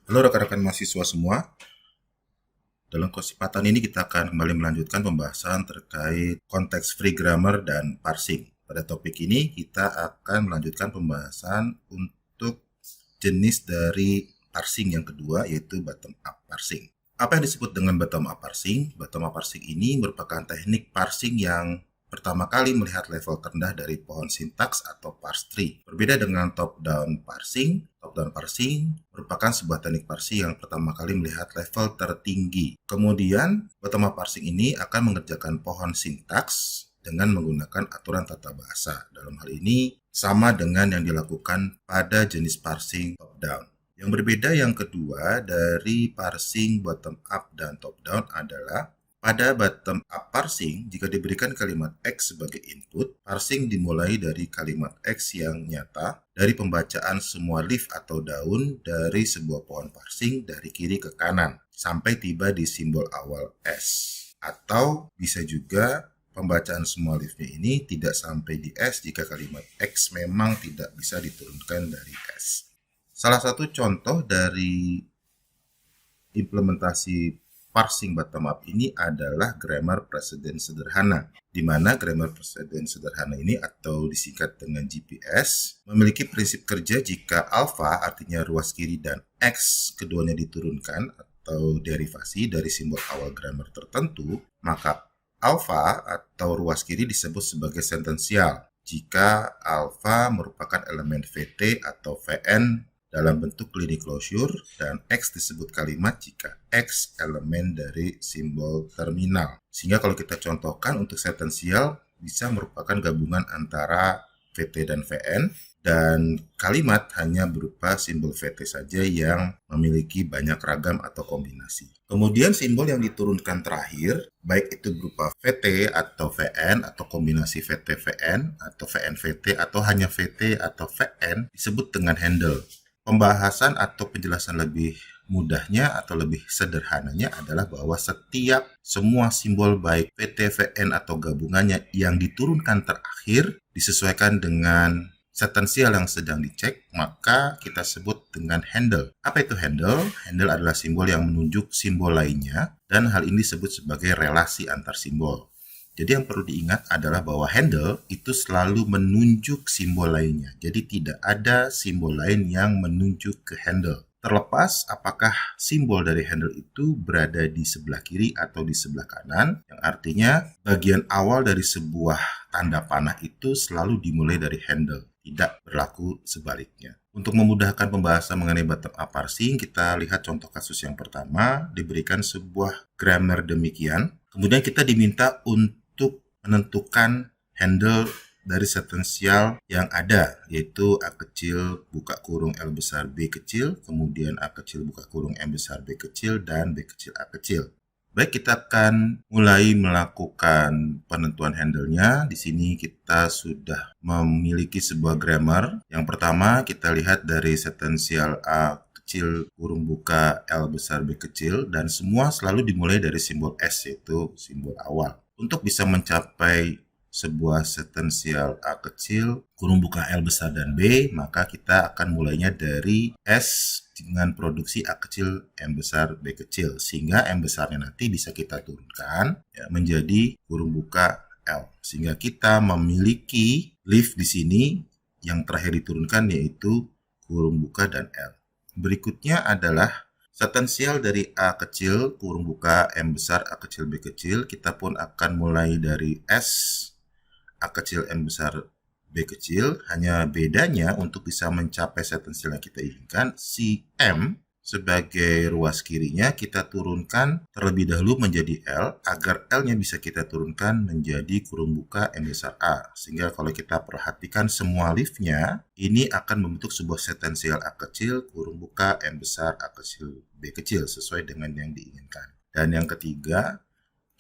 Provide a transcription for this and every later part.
Halo rekan-rekan mahasiswa semua, dalam kesempatan ini kita akan kembali melanjutkan pembahasan terkait konteks free grammar dan parsing. Pada topik ini kita akan melanjutkan pembahasan untuk jenis dari parsing yang kedua, yaitu bottom up parsing. Apa yang disebut dengan bottom up parsing? Bottom up parsing ini merupakan teknik parsing yang pertama kali melihat level terendah dari pohon sintaks atau parse tree. Berbeda dengan top-down parsing merupakan sebuah teknik parsing yang pertama kali melihat level tertinggi. Kemudian, bottom up parsing ini akan mengerjakan pohon sintaks dengan menggunakan aturan tata bahasa. Dalam hal ini, sama dengan yang dilakukan pada jenis parsing top-down. Yang berbeda yang kedua dari parsing bottom up dan top down adalah pada bottom up parsing, jika diberikan kalimat X sebagai input, parsing dimulai dari kalimat X yang nyata dari pembacaan semua leaf atau daun dari sebuah pohon parsing dari kiri ke kanan sampai tiba di simbol awal S. Atau bisa juga pembacaan semua leafnya ini tidak sampai di S jika kalimat X memang tidak bisa diturunkan dari S. Salah satu contoh dari implementasi parsing bottom up ini adalah grammar present sederhana, di mana grammar present sederhana ini atau disingkat dengan GPS memiliki prinsip kerja jika alpha artinya ruas kiri dan X keduanya diturunkan atau derivasi dari simbol awal grammar tertentu, maka alpha atau ruas kiri disebut sebagai sentensial jika alpha merupakan elemen VT atau VN dalam bentuk linear closure dan X disebut kalimat jika X elemen dari simbol terminal. Sehingga kalau kita contohkan untuk sentensial bisa merupakan gabungan antara VT dan VN dan kalimat hanya berupa simbol VT saja yang memiliki banyak ragam atau kombinasi. Kemudian simbol yang diturunkan terakhir, baik itu berupa VT atau VN atau kombinasi VT-VN atau VN-VT atau hanya VT atau VN disebut dengan handle. Pembahasan atau penjelasan lebih mudahnya atau lebih sederhananya adalah bahwa setiap semua simbol baik VT, VN atau gabungannya yang diturunkan terakhir disesuaikan dengan sentensial yang sedang dicek, maka kita sebut dengan handle. Apa itu handle? Handle adalah simbol yang menunjuk simbol lainnya dan hal ini disebut sebagai relasi antar simbol. Jadi yang perlu diingat adalah bahwa handle itu selalu menunjuk simbol lainnya. Jadi tidak ada simbol lain yang menunjuk ke handle. Terlepas apakah simbol dari handle itu berada di sebelah kiri atau di sebelah kanan, yang artinya bagian awal dari sebuah tanda panah itu selalu dimulai dari handle, tidak berlaku sebaliknya. Untuk memudahkan pembahasan mengenai bottom up parsing, kita lihat contoh kasus yang pertama, diberikan sebuah grammar demikian. Kemudian kita diminta untuk menentukan handle dari sentensial yang ada, yaitu A kecil buka kurung L besar B kecil, kemudian A kecil buka kurung M besar B kecil, dan B kecil A kecil. Baik, kita akan mulai melakukan penentuan handle-nya. Di sini kita sudah memiliki sebuah grammar. Yang pertama, kita lihat dari sentensial A kecil kurung buka L besar B kecil, dan semua selalu dimulai dari simbol S, yaitu simbol awal. Untuk bisa mencapai sebuah sentensial A kecil kurung buka L besar dan B, maka kita akan mulainya dari S dengan produksi A kecil M besar B kecil, sehingga M besarnya nanti bisa kita turunkan menjadi kurung buka L, sehingga kita memiliki leaf di sini yang terakhir diturunkan yaitu kurung buka dan L. Berikutnya adalah sentensial dari A kecil kurung buka M besar A kecil B kecil. Kita pun akan mulai dari S A kecil M besar B kecil. Hanya bedanya untuk bisa mencapai sentensial yang kita inginkan, si M sebagai ruas kirinya kita turunkan terlebih dahulu menjadi L agar L-nya bisa kita turunkan menjadi kurung buka M besar A. Sehingga kalau kita perhatikan semua leaf-nya, ini akan membentuk sebuah sentensial A kecil kurung buka M besar A kecil B kecil sesuai dengan yang diinginkan. Dan yang ketiga,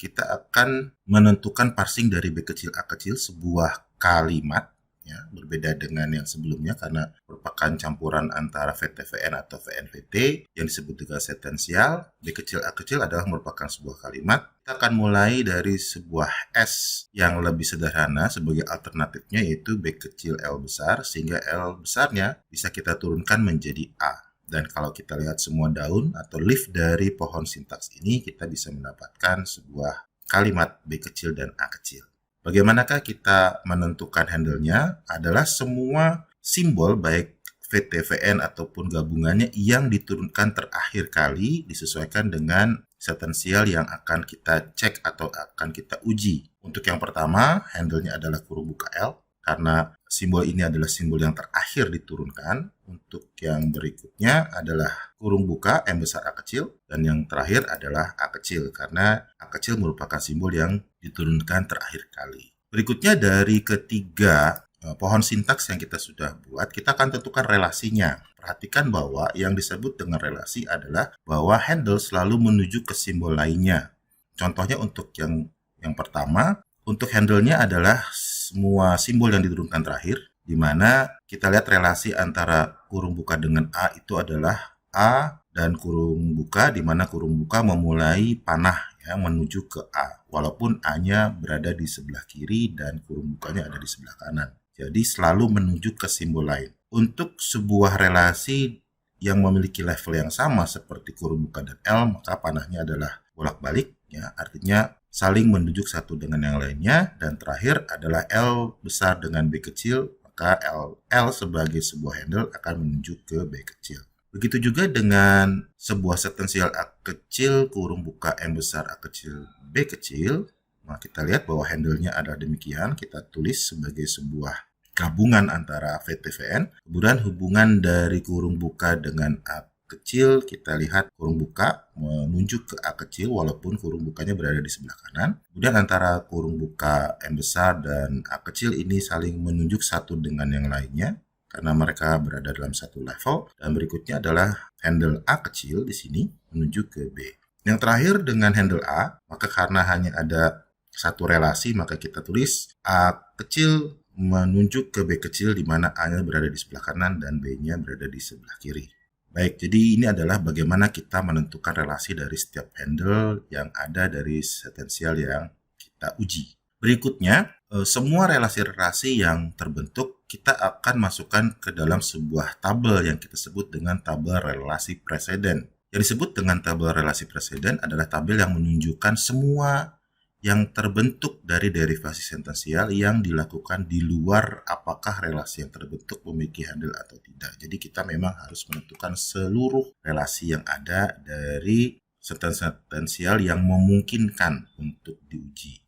kita akan menentukan parsing dari B kecil A kecil sebuah kalimat, ya, berbeda dengan yang sebelumnya karena merupakan campuran antara VT-VN atau VN-VT yang disebut dengan sentensial. B kecil A kecil adalah merupakan sebuah kalimat. Kita akan mulai dari sebuah S yang lebih sederhana sebagai alternatifnya yaitu B kecil L besar, sehingga L besarnya bisa kita turunkan menjadi A. Dan kalau kita lihat semua daun atau leaf dari pohon sintaks ini, kita bisa mendapatkan sebuah kalimat B kecil dan A kecil. Bagaimanakah kita menentukan handle-nya? Adalah semua simbol baik VTVN ataupun gabungannya yang diturunkan terakhir kali disesuaikan dengan setensial yang akan kita cek atau akan kita uji. Untuk yang pertama, handle-nya adalah kurung buka L, karena simbol ini adalah simbol yang terakhir diturunkan. Untuk yang berikutnya adalah kurung buka M besar A kecil, dan yang terakhir adalah A kecil, karena A kecil merupakan simbol yang diturunkan terakhir kali. Berikutnya dari ketiga pohon sintaks yang kita sudah buat, kita akan tentukan relasinya. Perhatikan bahwa yang disebut dengan relasi adalah bahwa handle selalu menuju ke simbol lainnya. Contohnya untuk yang pertama, untuk handle-nya adalah semua simbol yang diturunkan terakhir, di mana kita lihat relasi antara kurung buka dengan A itu adalah A dan kurung buka, di mana kurung buka memulai panah ya, menuju ke A, walaupun A-nya berada di sebelah kiri dan kurung bukanya ada di sebelah kanan. Jadi selalu menuju ke simbol lain. Untuk sebuah relasi yang memiliki level yang sama seperti kurung buka dan L, maka panahnya adalah bolak-balik, ya, artinya saling menunjuk satu dengan yang lainnya. Dan terakhir adalah L besar dengan B kecil, maka L sebagai sebuah handle akan menunjuk ke B kecil. Begitu juga dengan sebuah setensial A kecil, kurung buka M besar A kecil, B kecil. Nah, kita lihat bahwa handle-nya adalah demikian, kita tulis sebagai sebuah gabungan antara VTVN. Kemudian hubungan dari kurung buka dengan A kecil, kita lihat kurung buka menunjuk ke A kecil walaupun kurung bukanya berada di sebelah kanan. Kemudian antara kurung buka M besar dan A kecil ini saling menunjuk satu dengan yang lainnya karena mereka berada dalam satu level. Dan berikutnya adalah handle A kecil di sini menuju ke B. Yang terakhir dengan handle A, maka karena hanya ada satu relasi, maka kita tulis A kecil menunjuk ke B kecil di mana A-nya berada di sebelah kanan dan B-nya berada di sebelah kiri. Baik, jadi ini adalah bagaimana kita menentukan relasi dari setiap handle yang ada dari setensial yang kita uji. Berikutnya, semua relasi-relasi yang terbentuk kita akan masukkan ke dalam sebuah tabel yang kita sebut dengan tabel relasi preseden. Yang disebut dengan tabel relasi preseden adalah tabel yang menunjukkan semua yang terbentuk dari derivasi setensial yang dilakukan di luar apakah relasi yang terbentuk memiliki handle atau tidak. Jadi kita memang harus menentukan seluruh relasi yang ada dari setensial yang memungkinkan untuk diuji.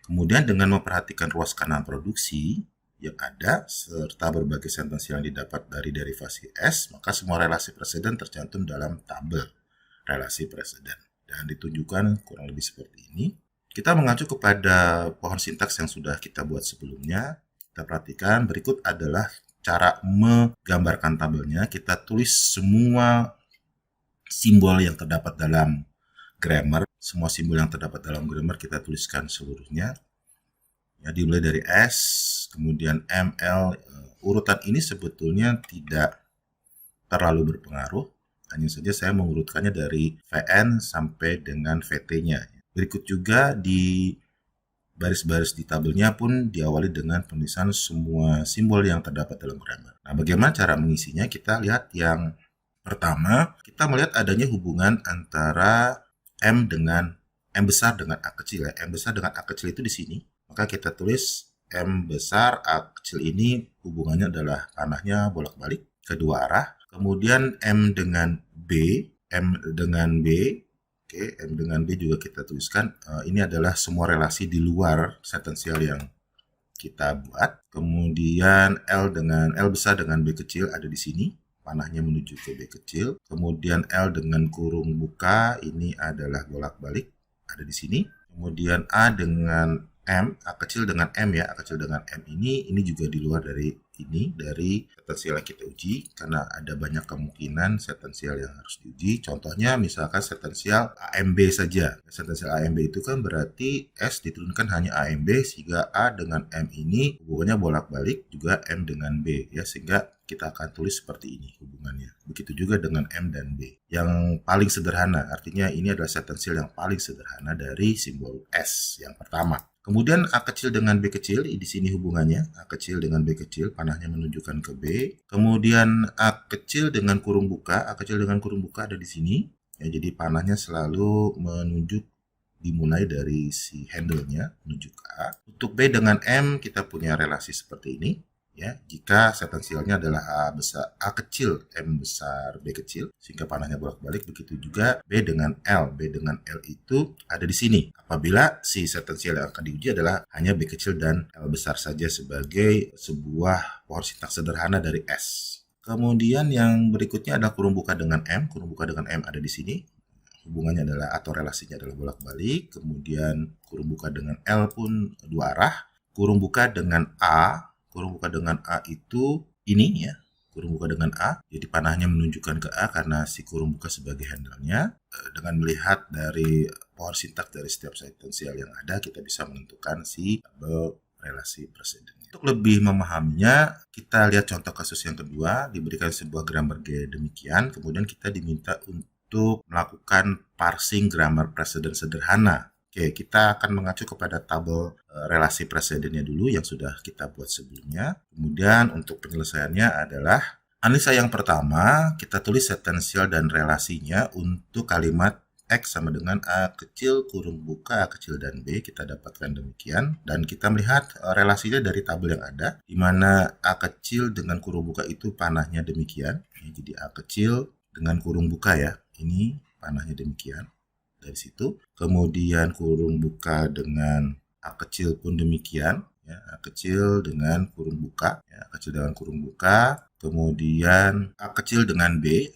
Kemudian dengan memperhatikan ruas kanal produksi yang ada serta berbagai setensial yang didapat dari derivasi S, maka semua relasi preseden tercantum dalam tabel relasi preseden dan ditunjukkan kurang lebih seperti ini. Kita mengacu kepada pohon sintaks yang sudah kita buat sebelumnya. Kita perhatikan berikut adalah cara menggambarkan tabelnya. Kita tulis semua simbol yang terdapat dalam grammar. Semua simbol yang terdapat dalam grammar kita tuliskan seluruhnya. Ya, dimulai dari S, kemudian M, L. Urutan ini sebetulnya tidak terlalu berpengaruh. Hanya saja saya mengurutkannya dari VN sampai dengan VT-nya. Berikut juga di baris-baris di tabelnya pun diawali dengan penulisan semua simbol yang terdapat dalam grammar. Nah, bagaimana cara mengisinya? Kita lihat yang pertama, kita melihat adanya hubungan antara M besar dengan A kecil ya. M besar dengan A kecil itu di sini. Maka kita tulis M besar A kecil ini hubungannya adalah panahnya bolak-balik kedua arah. Kemudian M dengan B, Oke, M dengan B juga kita tuliskan. Ini adalah semua relasi di luar setensial yang kita buat. Kemudian L besar dengan B kecil ada di sini. Panahnya menuju ke B kecil. Kemudian L dengan kurung buka ini adalah bolak-balik ada di sini. Kemudian A dengan M, A kecil dengan M ya, A kecil dengan M ini juga di luar dari setensial yang kita uji karena ada banyak kemungkinan setensial yang harus diuji. Contohnya misalkan setensial AMB saja. Setensial AMB itu kan berarti S diturunkan hanya AMB sehingga A dengan M ini hubungannya bolak-balik juga M dengan B ya, sehingga kita akan tulis seperti ini hubungannya. Begitu juga dengan M dan B. Yang paling sederhana, artinya ini adalah setensial yang paling sederhana dari simbol S yang pertama. Kemudian A kecil dengan B kecil, di sini hubungannya A kecil dengan B kecil, panahnya menunjukkan ke B. Kemudian A kecil dengan kurung buka, A kecil dengan kurung buka ada di sini. Ya, jadi panahnya selalu menunjuk dimulai dari si handle-nya menuju ke A. Untuk B dengan M kita punya relasi seperti ini. Ya, jika setensialnya adalah A kecil, M besar, B kecil, sehingga panahnya bolak-balik, begitu juga B dengan L. B dengan L itu ada di sini. Apabila si setensial yang akan diuji adalah hanya B kecil dan L besar saja sebagai sebuah pohon sintaks sederhana dari S. Kemudian yang berikutnya adalah kurung buka dengan M. Kurung buka dengan M ada di sini. Hubungannya adalah atau relasinya adalah bolak-balik. Kemudian kurung buka dengan L pun dua arah. Kurung buka dengan A itu ini ya, kurung buka dengan A, jadi panahnya menunjukkan ke A karena si kurung buka sebagai handle-nya. Dengan melihat dari pohon sintaks dari setiap setensial yang ada, kita bisa menentukan si tabel relasi preseden. Untuk lebih memahaminya, kita lihat contoh kasus yang kedua, diberikan sebuah grammar G demikian, kemudian kita diminta untuk melakukan parsing grammar preseden sederhana. Oke, kita akan mengacu kepada tabel relasi presidennya dulu yang sudah kita buat sebelumnya. Kemudian untuk penyelesaiannya adalah analisa yang pertama, kita tulis setensial dan relasinya untuk kalimat X sama dengan A kecil kurung buka A kecil dan B, kita dapatkan demikian. Dan kita melihat relasinya dari tabel yang ada, di mana A kecil dengan kurung buka itu panahnya demikian. Jadi A kecil dengan kurung buka ya, ini panahnya demikian. Dari situ, kemudian kurung buka dengan A kecil pun demikian, ya, A kecil dengan kurung buka, ya, A kecil dengan kurung buka, kemudian A kecil dengan B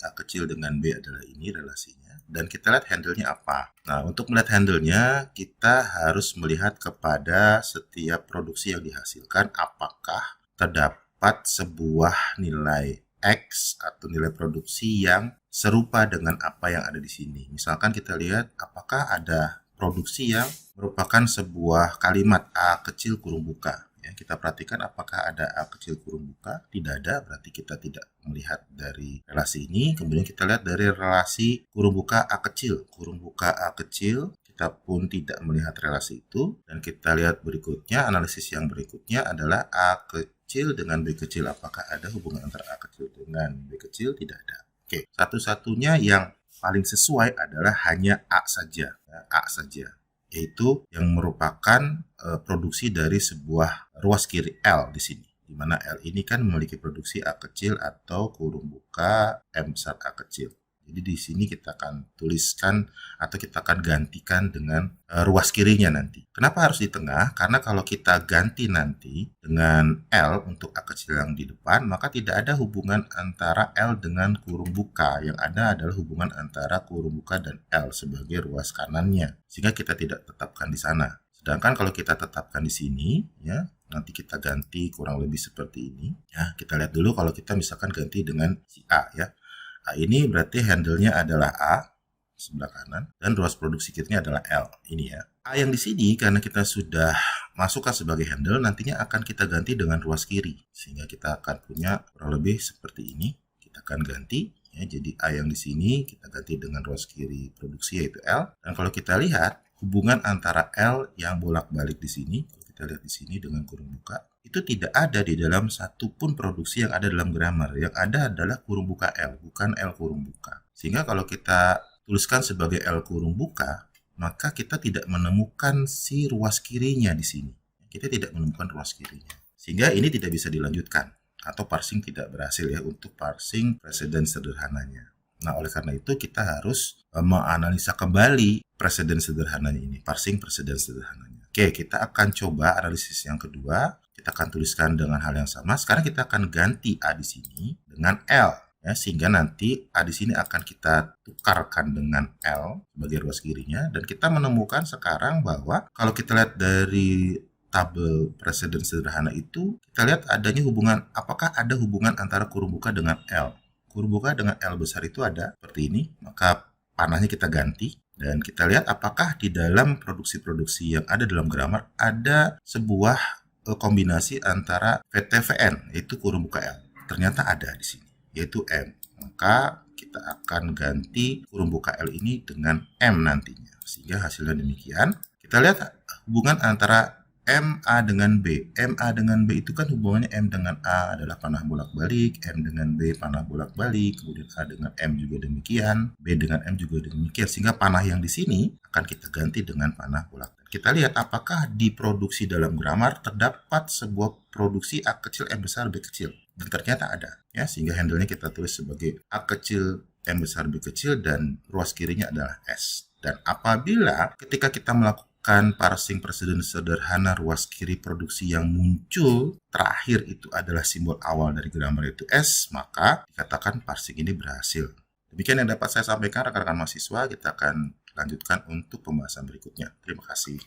adalah ini relasinya, dan kita lihat handle-nya apa. Nah, untuk melihat handle-nya, kita harus melihat kepada setiap produksi yang dihasilkan, apakah terdapat sebuah nilai X atau nilai produksi yang serupa dengan apa yang ada di sini. Misalkan kita lihat apakah ada produksi yang merupakan sebuah kalimat A kecil kurung buka. Ya, kita perhatikan apakah ada A kecil kurung buka. Tidak ada, berarti kita tidak melihat dari relasi ini. Kemudian kita lihat dari relasi kurung buka A kecil. Kurung buka A kecil, kita pun tidak melihat relasi itu. Dan kita lihat berikutnya, analisis yang berikutnya adalah A kecil dengan B kecil. Apakah ada hubungan antara A kecil dengan B kecil? Tidak ada. Oke, satu-satunya yang paling sesuai adalah hanya A saja, ya, A saja, yaitu yang merupakan produksi dari sebuah ruas kiri L di sini, di mana L ini kan memiliki produksi A kecil atau kurung buka M besar A kecil. Jadi di sini kita akan tuliskan atau kita akan gantikan dengan ruas kirinya nanti. Kenapa harus di tengah? Karena kalau kita ganti nanti dengan L untuk A kecil yang di depan, maka tidak ada hubungan antara L dengan kurung buka. Yang ada adalah hubungan antara kurung buka dan L sebagai ruas kanannya. Sehingga kita tidak tetapkan di sana. Sedangkan kalau kita tetapkan di sini, ya, nanti kita ganti kurang lebih seperti ini. Ya, kita lihat dulu kalau kita misalkan ganti dengan si A, ya. A ini berarti handle-nya adalah A sebelah kanan dan ruas produksi kitnya adalah L. Ini ya. A yang di sini karena kita sudah masukkan sebagai handle, nantinya akan kita ganti dengan ruas kiri. Sehingga kita akan punya kurang lebih seperti ini. Kita akan ganti ya, jadi A yang di sini kita ganti dengan ruas kiri produksi yaitu L. Dan kalau kita lihat hubungan antara L yang bolak-balik di sini, kalau kita lihat di sini dengan kurung buka, itu tidak ada di dalam satupun produksi yang ada dalam grammar. Yang ada adalah kurung buka L, bukan L kurung buka. Sehingga kalau kita tuliskan sebagai L kurung buka, maka kita tidak menemukan si ruas kirinya di sini. Kita tidak menemukan ruas kirinya. Sehingga ini tidak bisa dilanjutkan. Atau parsing tidak berhasil ya untuk parsing preseden sederhananya. Nah, oleh karena itu kita harus menganalisa kembali preseden sederhananya ini. Parsing preseden sederhananya. Oke, kita akan coba analisis yang kedua. Kita akan tuliskan dengan hal yang sama. Sekarang kita akan ganti A di sini dengan L, ya, sehingga nanti A di sini akan kita tukarkan dengan L sebagai ruas kirinya, dan kita menemukan sekarang bahwa kalau kita lihat dari tabel preseden sederhana itu, kita lihat adanya hubungan, apakah ada hubungan antara kurung buka dengan L. Kurung buka dengan L besar itu ada seperti ini, maka panahnya kita ganti. Dan kita lihat apakah di dalam produksi-produksi yang ada dalam grammar ada sebuah kombinasi antara VTVN, yaitu kurung buka L. Ternyata ada di sini, yaitu M. Maka kita akan ganti kurung buka L ini dengan M nantinya. Sehingga hasilnya demikian. Kita lihat hubungan antara MA dengan B. MA dengan B itu kan hubungannya M dengan A adalah panah bolak-balik, M dengan B panah bolak-balik, kemudian A dengan M juga demikian, B dengan M juga demikian, sehingga panah yang di sini akan kita ganti dengan panah bolak-balik. Kita lihat apakah di produksi dalam grammar terdapat sebuah produksi A kecil, M besar, B kecil. Dan ternyata ada, ya, sehingga handle-nya kita tulis sebagai A kecil, M besar, B kecil, dan ruas kirinya adalah S. Dan apabila ketika kita melakukan parsing preseden sederhana ruas kiri produksi yang muncul terakhir itu adalah simbol awal dari grammar itu S, maka dikatakan parsing ini berhasil. Demikian yang dapat saya sampaikan rekan-rekan mahasiswa, kita akan lanjutkan untuk pembahasan berikutnya. Terima kasih.